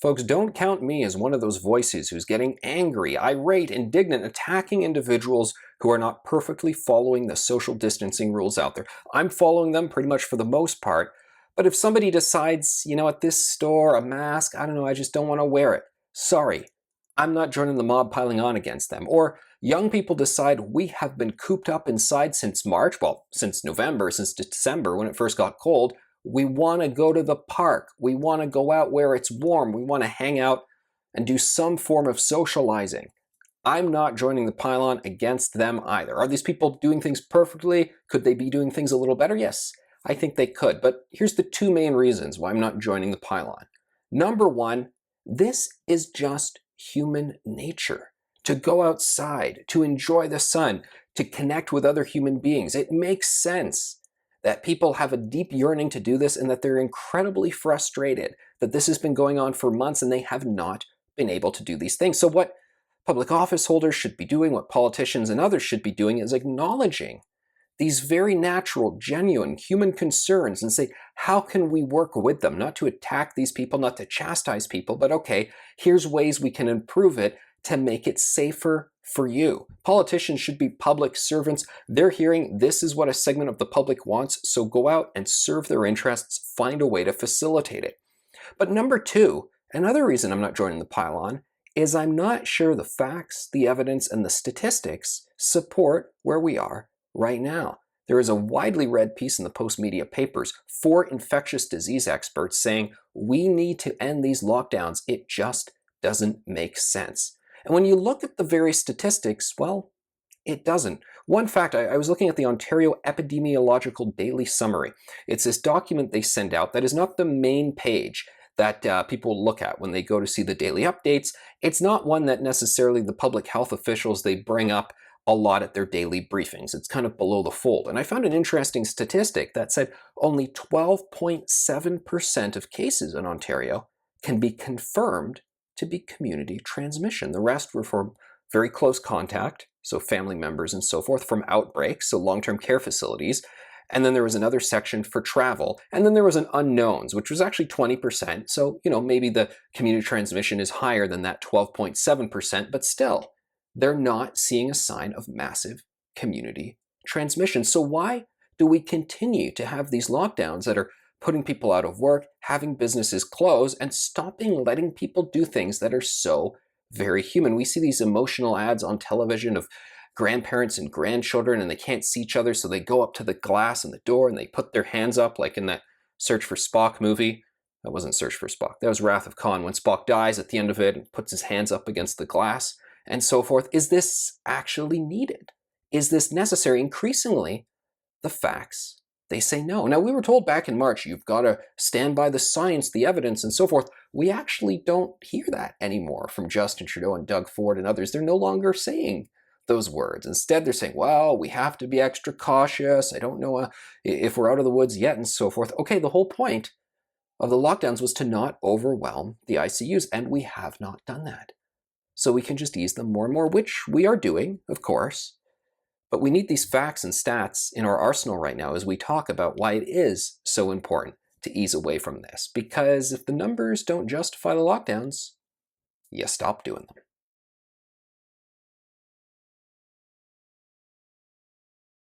Folks, don't count me as one of those voices who's getting angry, irate, indignant, attacking individuals who are not perfectly following the social distancing rules out there. I'm following them pretty much for the most part. But if somebody decides, at this store, a mask, I don't know, I just don't want to wear it. Sorry, I'm not joining the mob piling on against them. Or young people decide we have been cooped up inside since March, well, since November, since December when it first got cold. We want to go to the park. We want to go out where it's warm. We want to hang out and do some form of socializing. I'm not joining the pylon against them either. Are these people doing things perfectly? Could they be doing things a little better? Yes, I think they could. But here's the two main reasons why I'm not joining the pylon. Number one, this is just human nature. To go outside, to enjoy the sun, to connect with other human beings. It makes sense that people have a deep yearning to do this and that they're incredibly frustrated that this has been going on for months and they have not been able to do these things. So what public office holders should be doing, what politicians and others should be doing, is acknowledging these very natural, genuine human concerns and say, how can we work with them? Not to attack these people, not to chastise people, but okay, here's ways we can improve it to make it safer for you. Politicians should be public servants. They're hearing this is what a segment of the public wants, so go out and serve their interests, find a way to facilitate it. But number two, another reason I'm not joining the pylon is I'm not sure the facts, the evidence, and the statistics support where we are right now. There is a widely read piece in the Post-Media Papers, 4 infectious disease experts saying we need to end these lockdowns. It just doesn't make sense. And when you look at the very statistics, well, it doesn't. One fact, I was looking at the Ontario Epidemiological Daily Summary. It's this document they send out that is not the main page that people look at when they go to see the daily updates. It's not one that necessarily the public health officials, they bring up a lot at their daily briefings. It's kind of below the fold. And I found an interesting statistic that said only 12.7% of cases in Ontario can be confirmed to be community transmission. The rest were from very close contact, so family members and so forth, from outbreaks, so long-term care facilities. And then there was another section for travel. And then there was an unknowns, which was actually 20%. So, maybe the community transmission is higher than that 12.7%, but still, they're not seeing a sign of massive community transmission. So why do we continue to have these lockdowns that are putting people out of work, having businesses close, and stopping letting people do things that are so very human? We see these emotional ads on television of grandparents and grandchildren, and they can't see each other, so they go up to the glass in the door and they put their hands up, like in that Search for Spock movie. That wasn't Search for Spock. That was Wrath of Khan, when Spock dies at the end of it and puts his hands up against the glass and so forth. Is this actually needed? Is this necessary? Increasingly, the facts, they say no. Now, we were told back in March, you've got to stand by the science, the evidence, and so forth. We actually don't hear that anymore from Justin Trudeau and Doug Ford and others. They're no longer saying those words. Instead, they're saying, well, we have to be extra cautious. I don't know if we're out of the woods yet and so forth. Okay, the whole point of the lockdowns was to not overwhelm the ICUs, and we have not done that. So we can just ease them more and more, which we are doing, of course. But we need these facts and stats in our arsenal right now as we talk about why it is so important to ease away from this. Because if the numbers don't justify the lockdowns, you stop doing them.